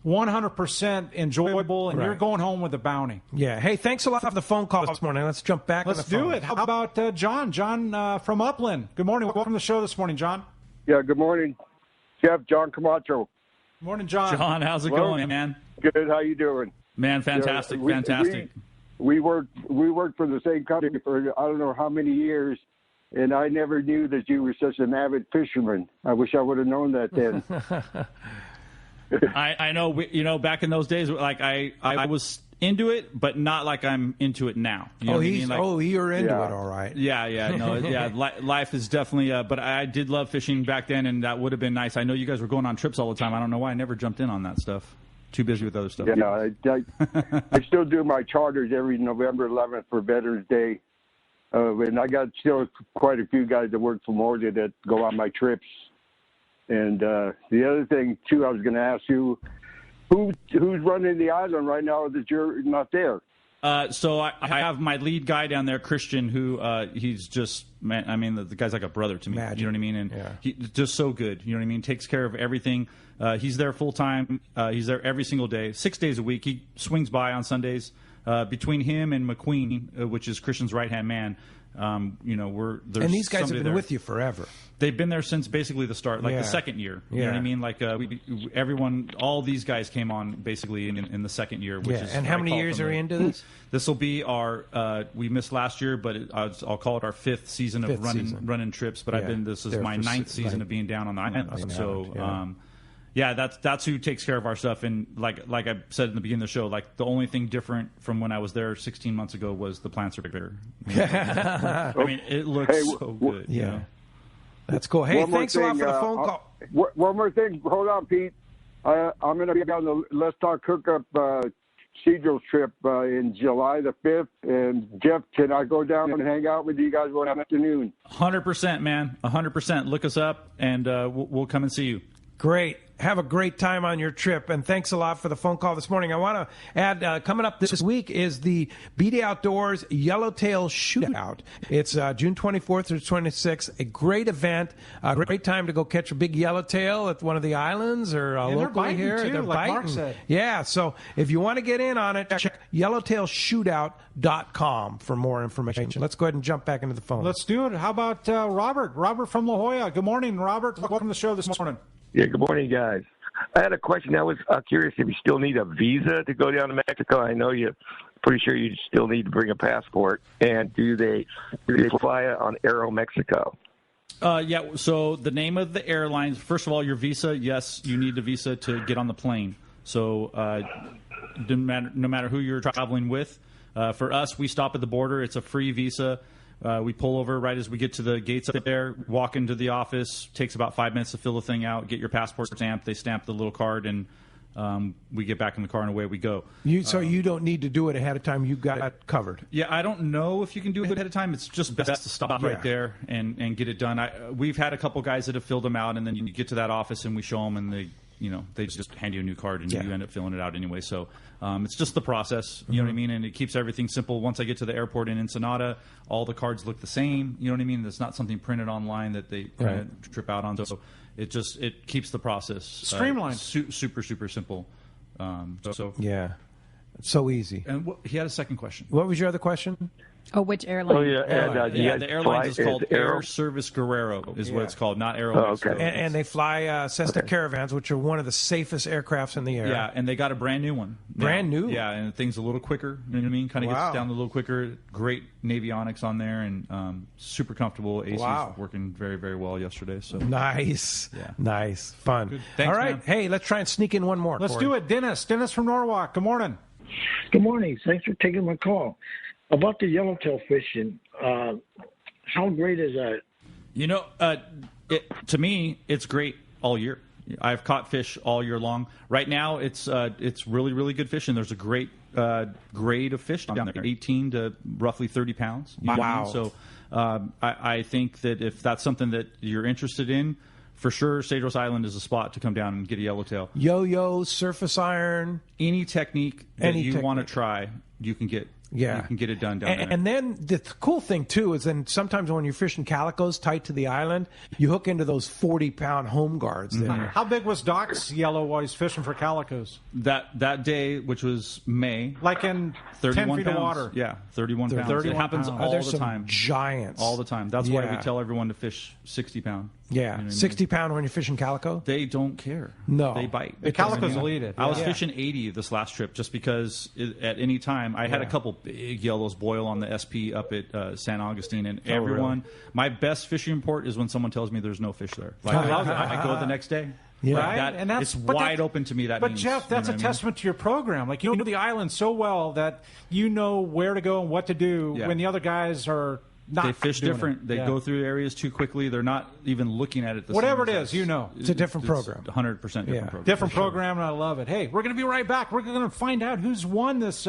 100% enjoyable, and you're going home with a bounty. Yeah. Hey, thanks a lot for the phone call this morning. Let's jump back. Let's do it. How about John? John from Upland. Good morning. Welcome to the show this morning, John. Yeah. Good morning, Jeff. John Camacho. Morning, John. John, how's it going, man? Good. How you doing? Man, fantastic, fantastic. We worked for the same company for I don't know how many years, and I never knew that you were such an avid fisherman. I wish I would have known that then. I know. Back in those days, like I was into it, but not like I'm into it now. You know what I mean? Like, you're into it, all right. Life is definitely. But I did love fishing back then, and that would have been nice. I know you guys were going on trips all the time. I don't know why I never jumped in on that stuff. Too busy with other stuff. Yeah, I still do my charters every November 11th for Veterans Day, and I got still quite a few guys that work for Morgan that go on my trips. And the other thing too, I was going to ask you. Who's running the island right now that you're not there? So I have my lead guy down there, Christian, who he's just, man, I mean, the guy's like a brother to me. Magic. You know what I mean? And he's just so good. You know what I mean? Takes care of everything. He's there full time. He's there every single day, 6 days a week. He swings by on Sundays. Between him and McQueen, which is Christian's right-hand man, and these guys have been with you forever. They've been there since basically the start, like the second year. You know what I mean? Like all these guys came on basically in the second year. Which is and how many years are you into this? This will be our. We missed last year, but I'll call it our fifth season of running trips. But this is my ninth season of being down on the island. So. That's who takes care of our stuff. And like I said in the beginning of the show, like the only thing different from when I was there 16 months ago was the plants are bigger. I mean, it looks so good. Yeah. You know? That's cool. Hey, thanks a lot for the phone call. One more thing. Hold on, Pete. I'm going to be on the Let's Talk Hookup Cedros trip in July the 5th. And, Jeff, can I go down and hang out with you guys one afternoon? 100%, man. 100%. Look us up, and we'll come and see you. Great. Have a great time on your trip, and thanks a lot for the phone call this morning. I want to add, coming up this week is the BD Outdoors Yellowtail Shootout. It's June 24th through 26th. A great event, a great time to go catch a big yellowtail at one of the islands or locally here. They're like Mark said. Yeah, so if you want to get in on it, check yellowtailshootout.com for more information. Let's go ahead and jump back into the phone. Let's do it. How about Robert? Robert from La Jolla. Good morning, Robert. Welcome to the show this morning. Yeah, good morning, guys. I had a question. I was curious if you still need a visa to go down to Mexico. I know you're pretty sure you still need to bring a passport. And do they fly on Aeromexico? Yeah, so the name of the airlines, first of all, your visa, yes, you need a visa to get on the plane. So no matter who you're traveling with. For us, we stop at the border. It's a free visa. We pull over right as we get to the gates up there, walk into the office, takes about 5 minutes to fill the thing out, get your passport stamped. They stamp the little card, and we get back in the car and away we go. So you don't need to do it ahead of time. You got it covered. Yeah, I don't know if you can do it ahead of time. It's just best to stop right there and get it done. We've had a couple guys that have filled them out, and then you get to that office and we show them, and they just hand you a new card, and you end up filling it out anyway. So it's just the process, you know what I mean? And it keeps everything simple. Once I get to the airport in Ensenada, all the cards look the same, you know what I mean? It's not something printed online that they trip out on. So it keeps the process streamlined. Super, super simple. Yeah. It's so easy. And he had a second question. What was your other question? Oh, which airline? Oh, yeah. The airline is called Air Service Guerrero is what it's called, not Aero. Oh, okay. And they fly Cessna Caravans, which are one of the safest aircrafts in the air. Yeah, and they got a brand new one. Brand new? Yeah, and the thing's a little quicker, you know what I mean? Kind of gets down a little quicker. Great navionics on there, and super comfortable. AC's working very, very well yesterday. So Nice. Yeah. Nice. Fun. Good. Thanks, all right. man. Hey, let's try and sneak in one more. Let's Corey. do it. Dennis from Norwalk. Good morning. Good morning. Thanks for taking my call. About the yellowtail fishing, how great is that? To me, it's great all year. I've caught fish all year long. Right now, it's really, really good fishing. There's a great grade of fish down there, 18 to roughly 30 pounds. You know what I mean? So I think that if that's something that you're interested in, for sure, Cedros Island is a spot to come down and get a yellowtail. Yo-yo, surface iron. Any technique that you want to try, you can get. Yeah. You can get it done down there. And then the cool thing, too, is then sometimes when you're fishing calicos tight to the island, you hook into those 40-pound home guards there. How big was Doc's yellow while he's fishing for calicos? That day, which was May. Like in 10 feet of water. Yeah, 31 pounds. It happens all the time. Giants. All the time. That's why we tell everyone to fish 60-pound. Yeah, you know 60-pound when you're fishing calico? They don't care. No. They bite. The calicos will eat it. I was fishing 80 this last trip just because at any time I had a couple big yellows boil on the SP up at San Augustine, and everyone, my best fishing report is when someone tells me there's no fish there. Like, I go the next day. Yeah, right? And it's wide open to me. But Jeff, that's a testament to your program. Like, you know the island so well that you know where to go and what to do when the other guys are not. They fish different. They go through areas too quickly. They're not even looking at it. Whatever it is, you know, it's a different program. 100% different program. Different program, and I love it. Hey, we're going to be right back. We're going to find out who's won this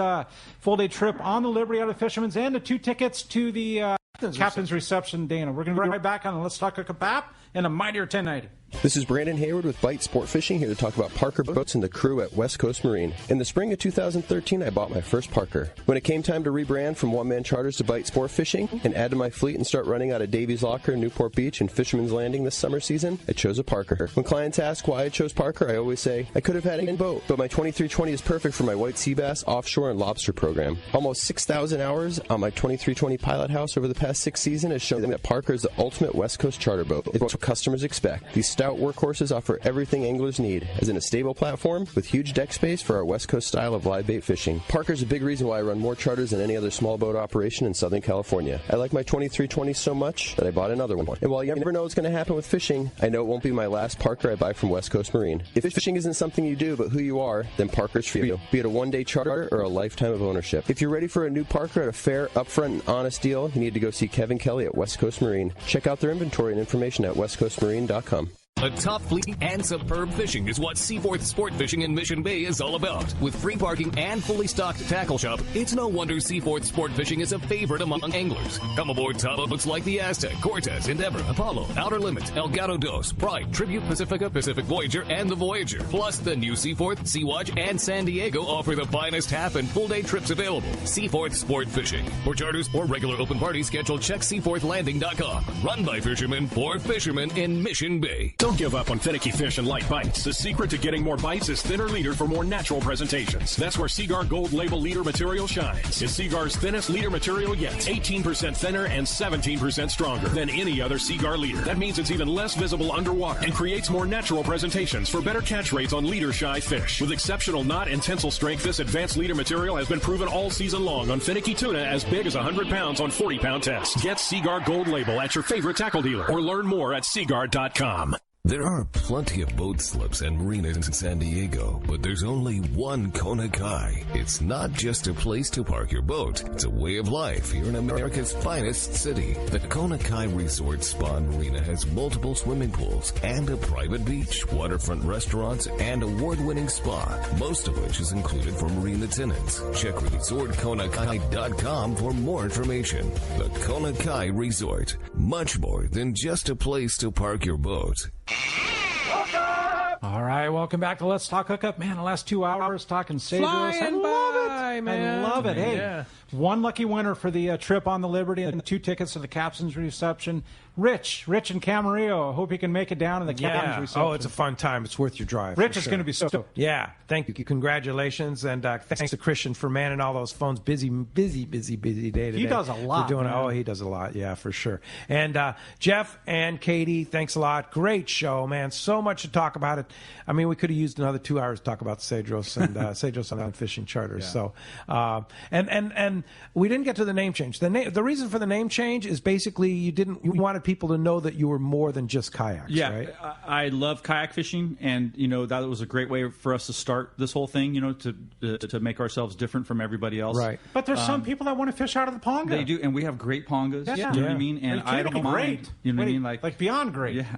full-day trip on the Liberty out of Fisherman's and the 2 tickets to the Captain's Reception, Dana. We're going to be right back on the Let's Talk Hookup app and a Mightier 1090. This is Brandon Hayward with Bite Sportfishing, here to talk about Parker Boats and the crew at West Coast Marine. In the spring of 2013, I bought my first Parker. When it came time to rebrand from one-man charters to Bite Sportfishing and add to my fleet and start running out of Davies Locker, Newport Beach, and Fisherman's Landing this summer season, I chose a Parker. When clients ask why I chose Parker, I always say, I could have had any boat, but my 2320 is perfect for my white sea bass, offshore, and lobster program. Almost 6,000 hours on my 2320 Pilot House over the past 6 seasons has shown that Parker is the ultimate West Coast charter boat. It's what customers expect. These stout workhorses offer everything anglers need, as in a stable platform with huge deck space for our West Coast style of live bait fishing. Parker's a big reason why I run more charters than any other small boat operation in Southern California. I like my 2320 so much that I bought another one. And while you never know what's going to happen with fishing, I know it won't be my last Parker I buy from West Coast Marine. If fishing isn't something you do but who you are, then Parker's for you. Be it a one-day charter or a lifetime of ownership. If you're ready for a new Parker at a fair, upfront, and honest deal, you need to go see Kevin Kelly at West Coast Marine. Check out their inventory and information at westcoastmarine.com. A top fleet and superb fishing is what Seaforth Sport Fishing in Mission Bay is all about. With free parking and fully stocked tackle shop, it's no wonder Seaforth Sport Fishing is a favorite among anglers. Come aboard top boats like the Aztec, Cortez, Endeavor, Apollo, Outer Limit, Elgato Dos, Pride, Tribute Pacifica, Pacific Voyager, and the Voyager. Plus, the new Seaforth, Sea-Watch, and San Diego offer the finest half and full day trips available. Seaforth Sport Fishing. For charters or regular open parties, schedule check seaforthlanding.com. Run by fishermen for fishermen in Mission Bay. Don't give up on finicky fish and light bites. The secret to getting more bites is thinner leader for more natural presentations. That's where Seaguar Gold Label leader material shines. It's Seaguar's thinnest leader material yet. 18% thinner and 17% stronger than any other Seaguar leader. That means it's even less visible underwater and creates more natural presentations for better catch rates on leader-shy fish. With exceptional knot and tensile strength, this advanced leader material has been proven all season long on finicky tuna as big as 100 pounds on 40-pound tests. Get Seaguar Gold Label at your favorite tackle dealer or learn more at Seaguar.com. There are plenty of boat slips and marinas in San Diego, but there's only one Kona Kai. It's not just a place to park your boat. It's a way of life here in America's finest city. The Kona Kai Resort Spa and Marina has multiple swimming pools and a private beach, waterfront restaurants, and award-winning spa, most of which is included for marine attendants. Check ResortKonakai.com for more information. The Kona Kai Resort, much more than just a place to park your boat. All right, welcome back to Let's Talk Hookup. Man, the last 2 hours talking Cedros. I love it. Man. I love it. Hey, yeah. One lucky winner for the trip on the Liberty and 2 tickets to the captain's reception. Rich in Camarillo. I hope you can make it down to the captain's reception. Oh, it's a fun time. It's worth your drive. Rich is going to be stoked. Yeah, thank you. Congratulations, and thanks to Christian for manning all those phones. Busy day today. He does a lot. He does a lot. Yeah, for sure. And Jeff and Katie, thanks a lot. Great show, man. So much to talk about it. I mean, we could have used another 2 hours to talk about Cedros and Cedros Island Fishing Charters. Yeah. So, and we didn't get to the name change. The reason for the name change is basically you wanted people to know that you were more than just kayaks. Yeah, right? I love kayak fishing, and that was a great way for us to start this whole thing. To make ourselves different from everybody else. Right. But there's some people that want to fish out of the ponga. They do, and we have great pongas. Yeah. You know what I mean? And I don't mind. Great. You know what I mean? Like beyond great. Yeah.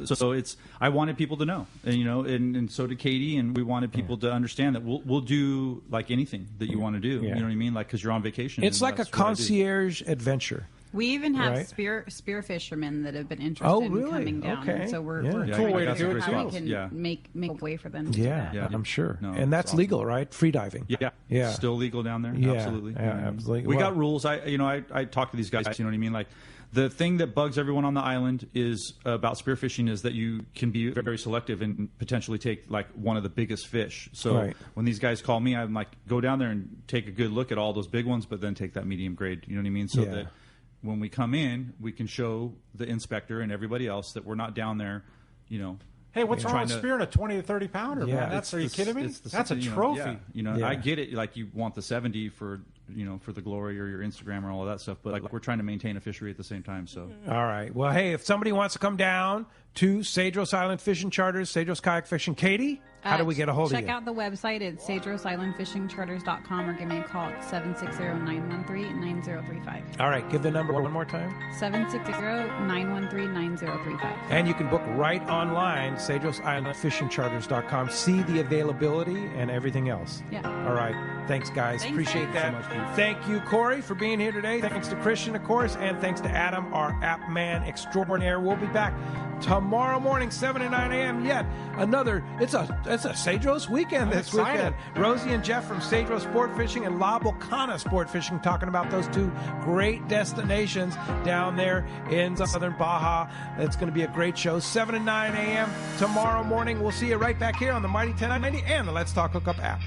So it's. I wanted people to know, and so did Katie, and we wanted people to understand that we'll do like anything that you want to do. Yeah. You know what I mean? Like because you're on vacation. It's like a concierge adventure. We even have right? spear fishermen that have been interested in coming down. Okay. So we're cool way to do it how too. we can make a way for them to Yeah, do that. I'm sure. No, and that's awesome. legal, right? Free diving. Yeah. Still legal down there. Yeah. Absolutely. Yeah, absolutely. We Well- got rules. I talk to these guys. You know what I mean? Like the thing that bugs everyone on the island is about spearfishing is that you can be very selective and potentially take like one of the biggest fish. So Right. when these guys call me, I'm like, go down there and take a good look at all those big ones, but then take that medium grade. You know what I mean? So Yeah. that when we come in, we can show the inspector and everybody else that we're not down there, Hey, what's wrong trying with to- spearing a 20 to 30 pounder? Yeah. Man? Are you kidding me? That's a trophy. Yeah. I get it. Like you want the 70 for the glory or your Instagram or all of that stuff, but like we're trying to maintain a fishery at the same time. So All right. Well, hey, if somebody wants to come down to Cedros Island Fishing Charters, Cedros Kayak Fishing, Katie, how do we get a hold of you? Check out the website at cedrosislandfishingcharters.com or give me a call at 760-913-9035. All right. Give the number one more time. 760-913-9035. And you can book right online, cedrosislandfishingcharters.com. See the availability and everything else. Yeah. All right. Thanks, guys. Thanks. Appreciate that. Thanks so much, Pete. Thank you, Corey, for being here today. Thanks to Christian, of course, and thanks to Adam, our app man extraordinaire. We'll be back tomorrow morning, 7 to 9 a.m. Yet another. It's a Cedros weekend this weekend. Rosie and Jeff from Cedros Sport Fishing and La Bocana Sport Fishing talking about those two great destinations down there in southern Baja. It's going to be a great show. 7 to 9 a.m. tomorrow morning. We'll see you right back here on the Mighty 1090 and the Let's Talk Hookup app.